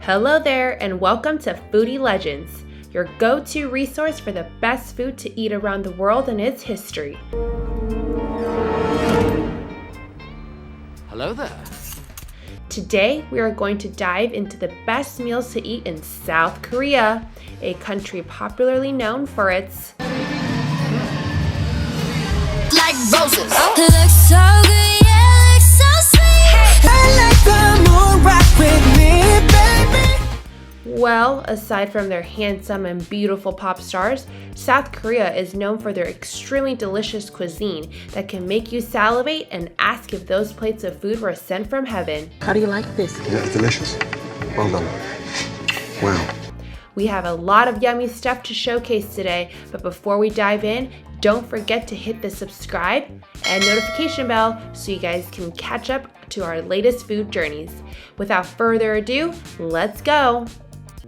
Hello there and welcome to Foodie Legends, your go-to resource for the best food to eat around the world and its history. Hello there. Today we are going to dive into the best meals to eat in South Korea, a country popularly known for its like roses. Looks so good, yeah, looks so sweet. I like the moon rock with me, baby. Well, aside from their handsome and beautiful pop stars, South Korea is known for their extremely delicious cuisine that can make you salivate and ask if those plates of food were sent from heaven. How do you like this? Yeah, it's delicious. Well done. Wow. We have a lot of yummy stuff to showcase today, but before we dive in, don't forget to hit the subscribe and notification bell so you guys can catch up to our latest food journeys. Without further ado, let's go!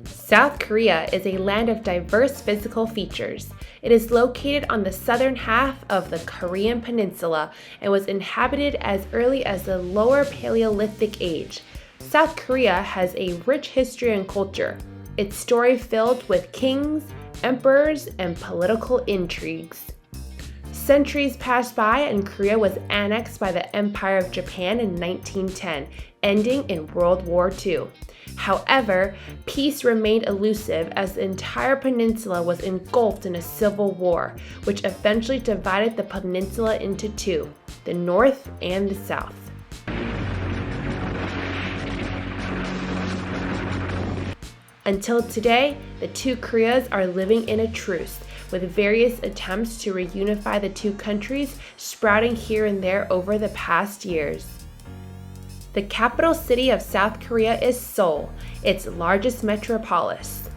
South Korea is a land of diverse physical features. It is located on the southern half of the Korean peninsula and was inhabited as early as the Lower Paleolithic age. South Korea has a rich history and culture, its story filled with kings, emperors, and political intrigues. Centuries passed by and Korea was annexed by the Empire of Japan in 1910, ending in World War II. However, peace remained elusive as the entire peninsula was engulfed in a civil war, which eventually divided the peninsula into two, the North and the South. Until today, the two Koreas are living in a truce, with various attempts to reunify the two countries sprouting here and there over the past years. The capital city of South Korea is Seoul, its largest metropolis.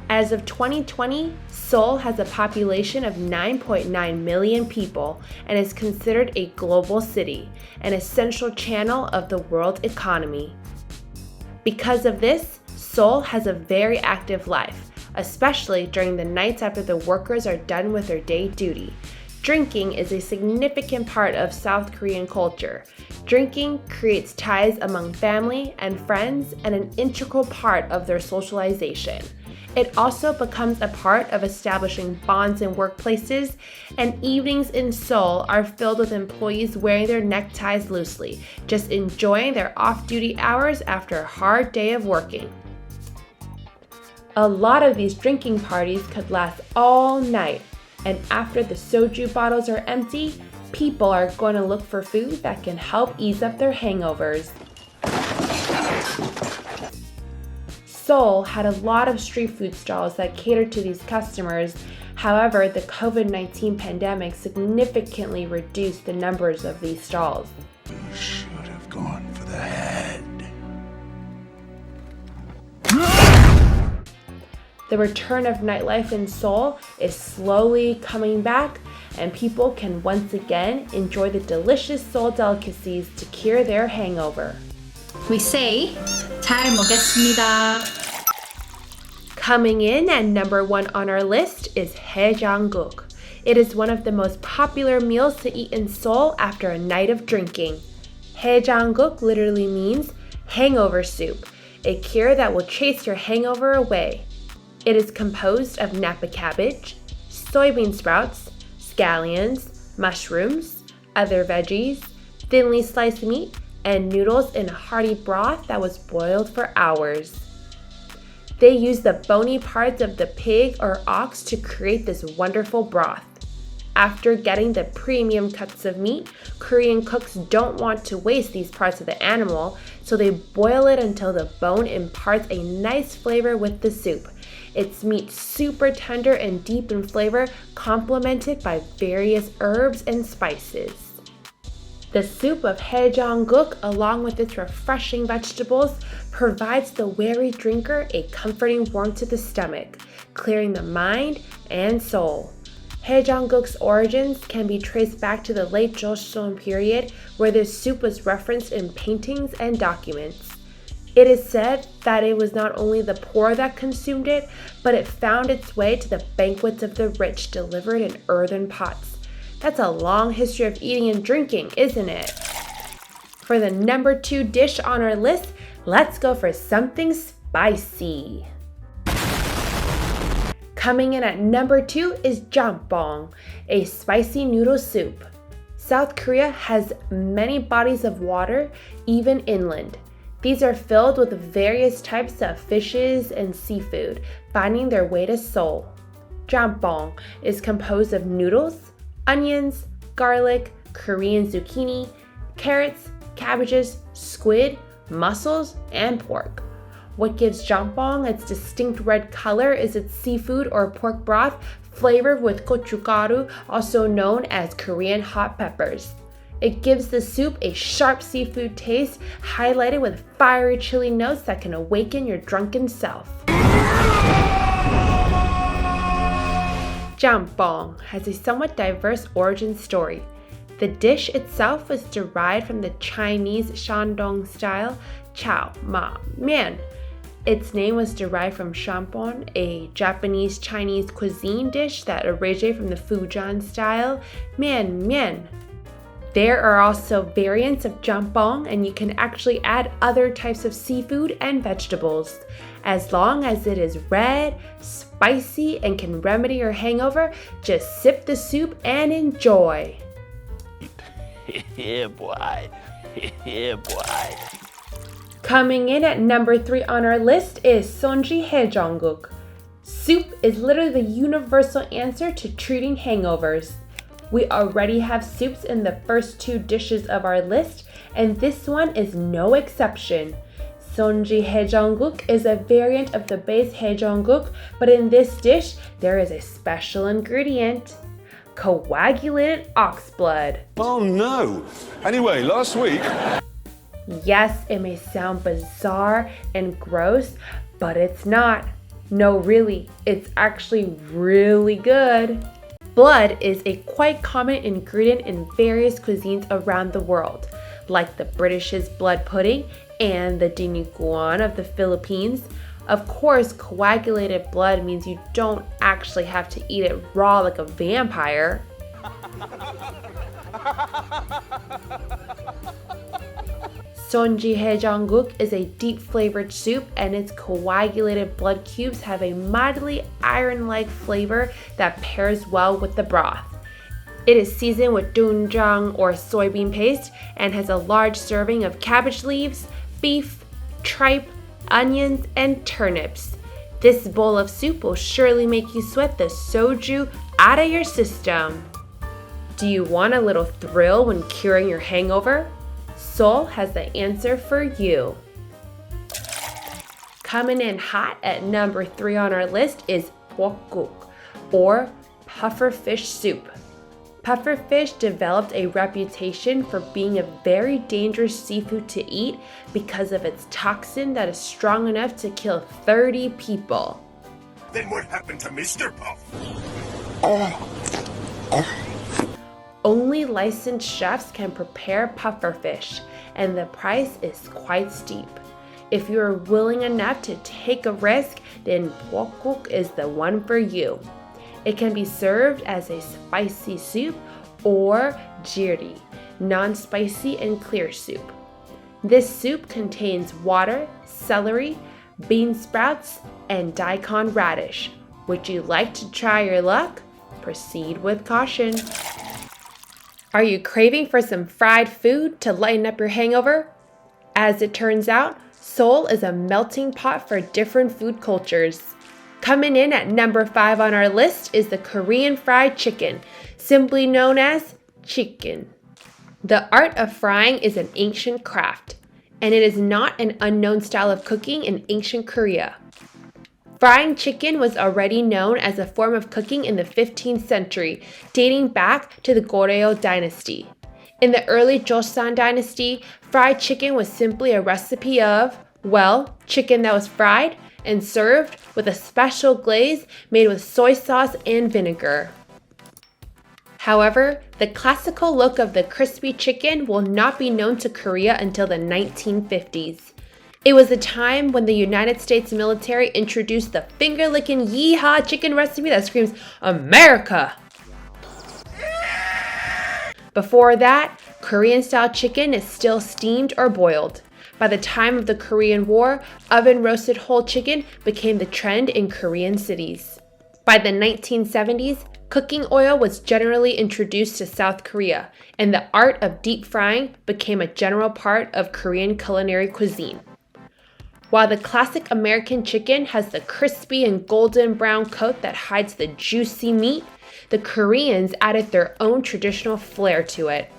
As of 2020, Seoul has a population of 9.9 million people and is considered a global city, an essential channel of the world economy. Because of this, Seoul has a very active life, especially during the nights after the workers are done with their day duty. Drinking is a significant part of South Korean culture. Drinking creates ties among family and friends and an integral part of their socialization. It also becomes a part of establishing bonds in workplaces, and evenings in Seoul are filled with employees wearing their neckties loosely, just enjoying their off-duty hours after a hard day of working. A lot of these drinking parties could last all night, and after the soju bottles are empty, people are going to look for food that can help ease up their hangovers. Seoul had a lot of street food stalls that catered to these customers. However, the COVID-19 pandemic significantly reduced the numbers of these stalls. You should have gone for the head. The return of nightlife in Seoul is slowly coming back, and people can once again enjoy the delicious Seoul delicacies to cure their hangover. We say, 잘 먹겠습니다. Coming in at number 1 on our list is Haejang-Guk. It is one of the most popular meals to eat in Seoul after a night of drinking. Haejang-Guk literally means hangover soup, a cure that will chase your hangover away. It is composed of napa cabbage, soybean sprouts, scallions, mushrooms, other veggies, thinly sliced meat, and noodles in a hearty broth that was boiled for hours. They use the bony parts of the pig or ox to create this wonderful broth. After getting the premium cuts of meat, Korean cooks don't want to waste these parts of the animal, so they boil it until the bone imparts a nice flavor with the soup. Its meat super tender and deep in flavor, complemented by various herbs and spices. The soup of Haejang-Guk, along with its refreshing vegetables, provides the weary drinker a comforting warmth to the stomach, clearing the mind and soul. Haejang-Guk's origins can be traced back to the late Joseon period, where this soup was referenced in paintings and documents. It is said that it was not only the poor that consumed it, but it found its way to the banquets of the rich, delivered in earthen pots. That's a long history of eating and drinking, isn't it? For the number 2 dish on our list, let's go for something spicy. Coming in at number 2 is Jjampong, a spicy noodle soup. South Korea has many bodies of water, even inland. These are filled with various types of fishes and seafood, finding their way to Seoul. Jjampong is composed of noodles, onions, garlic, Korean zucchini, carrots, cabbages, squid, mussels, and pork. What gives jjampong its distinct red color is its seafood or pork broth flavored with gochugaru, also known as Korean hot peppers. It gives the soup a sharp seafood taste, highlighted with fiery chili notes that can awaken your drunken self. Jjampong has a somewhat diverse origin story. The dish itself was derived from the Chinese Shandong style chow ma mian. Its name was derived from Jjampong, a Japanese Chinese cuisine dish that originated from the Fujian style mian mian. There are also variants of jjampong, and you can actually add other types of seafood and vegetables. As long as it is red, spicy, and can remedy your hangover, just sip the soup and enjoy. Yeah, boy. Yeah, boy. Coming in at number 3 on our list is Seonji Haejang-Guk. Soup is literally the universal answer to treating hangovers. We already have soups in the first 2 dishes of our list, and this one is no exception. Seonji Haejang-Guk is a variant of the base Haejang-Guk, but in this dish, there is a special ingredient: coagulated ox blood. Oh no! Anyway, last week... Yes, it may sound bizarre and gross, but it's not. No, really, it's actually really good. Blood is a quite common ingredient in various cuisines around the world, like the British's blood pudding and the dinuguan of the Philippines. Of course, coagulated blood means you don't actually have to eat it raw like a vampire. Seonji Haejang-Guk is a deep flavored soup, and its coagulated blood cubes have a mildly iron-like flavor that pairs well with the broth. It is seasoned with doenjang or soybean paste and has a large serving of cabbage leaves, beef, tripe, onions, and turnips. This bowl of soup will surely make you sweat the soju out of your system. Do you want a little thrill when curing your hangover? Seoul has the answer for you. Coming in hot at number 3 on our list is Bok-Guk, or pufferfish soup. Pufferfish developed a reputation for being a very dangerous seafood to eat because of its toxin that is strong enough to kill 30 people. Then what happened to Mr. Puff? Only licensed chefs can prepare pufferfish, and the price is quite steep. If you are willing enough to take a risk, then Bok-Guk is the one for you. It can be served as a spicy soup or jiri, non-spicy and clear soup. This soup contains water, celery, bean sprouts, and daikon radish. Would you like to try your luck? Proceed with caution. Are you craving for some fried food to lighten up your hangover? As it turns out, Seoul is a melting pot for different food cultures. Coming in at number 5 on our list is the Korean fried chicken, simply known as chicken. The art of frying is an ancient craft, and it is not an unknown style of cooking in ancient Korea. Frying chicken was already known as a form of cooking in the 15th century, dating back to the Goryeo dynasty. In the early Joseon dynasty, fried chicken was simply a recipe of, well, chicken that was fried and served with a special glaze made with soy sauce and vinegar. However, the classical look of the crispy chicken will not be known to Korea until the 1950s. It was a time when the United States military introduced the finger-licking yeehaw chicken recipe that screams, America! Before that, Korean-style chicken is still steamed or boiled. By the time of the Korean War, oven-roasted whole chicken became the trend in Korean cities. By the 1970s, cooking oil was generally introduced to South Korea, and the art of deep frying became a general part of Korean culinary cuisine. While the classic American chicken has the crispy and golden brown coat that hides the juicy meat, the Koreans added their own traditional flair to it.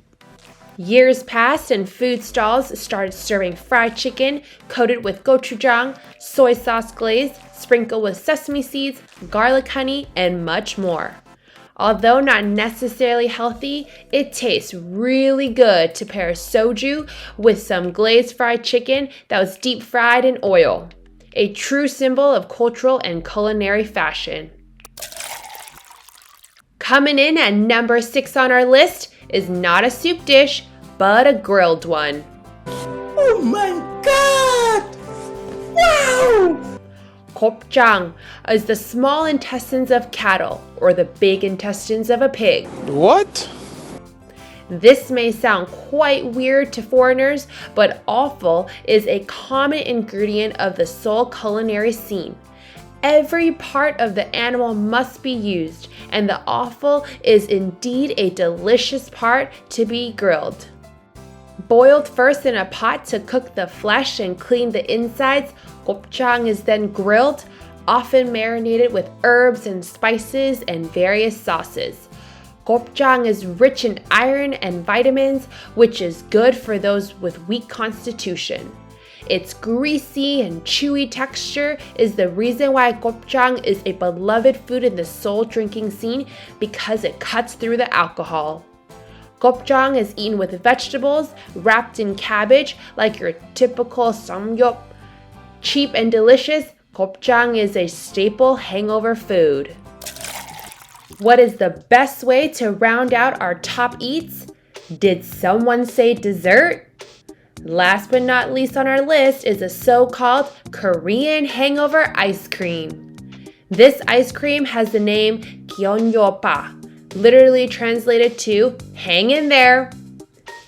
Years passed and food stalls started serving fried chicken coated with gochujang, soy sauce glaze, sprinkled with sesame seeds, garlic honey, and much more. Although not necessarily healthy, it tastes really good to pair soju with some glazed fried chicken that was deep fried in oil. A true symbol of cultural and culinary fashion. Coming in at number 6 on our list is not a soup dish, but a grilled one. Oh my god! Wow! Gopchang is the small intestines of cattle, or the big intestines of a pig. What? This may sound quite weird to foreigners, but offal is a common ingredient of the Seoul culinary scene. Every part of the animal must be used, and the offal is indeed a delicious part to be grilled. Boiled first in a pot to cook the flesh and clean the insides, gopchang is then grilled, often marinated with herbs and spices and various sauces. Gopchang is rich in iron and vitamins, which is good for those with weak constitution. Its greasy and chewy texture is the reason why gopchang is a beloved food in the Seoul drinking scene, because it cuts through the alcohol. Gopchang is eaten with vegetables wrapped in cabbage like your typical samgyeop. Cheap and delicious, gopchang is a staple hangover food. What is the best way to round out our top eats? Did someone say dessert? Last but not least on our list is a so-called Korean hangover ice cream. This ice cream has the name gyeonyopa, literally translated to hang in there.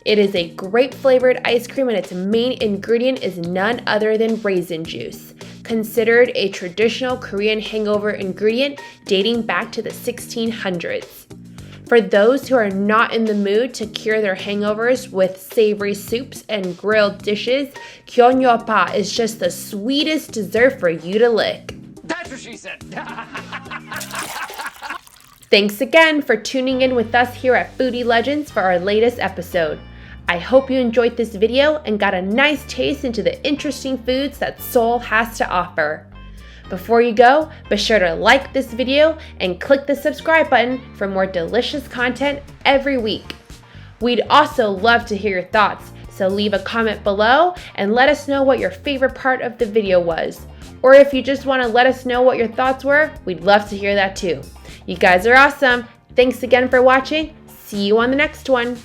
It is a grape-flavored ice cream, and its main ingredient is none other than raisin juice, considered a traditional Korean hangover ingredient dating back to the 1600s. For those who are not in the mood to cure their hangovers with savory soups and grilled dishes, gyeonyopa is just the sweetest dessert for you to lick. That's what she said. Thanks again for tuning in with us here at Foodie Legends for our latest episode. I hope you enjoyed this video and got a nice taste into the interesting foods that Seoul has to offer. Before you go, be sure to like this video and click the subscribe button for more delicious content every week. We'd also love to hear your thoughts, so leave a comment below and let us know what your favorite part of the video was. Or if you just want to let us know what your thoughts were, we'd love to hear that too. You guys are awesome. Thanks again for watching. See you on the next one.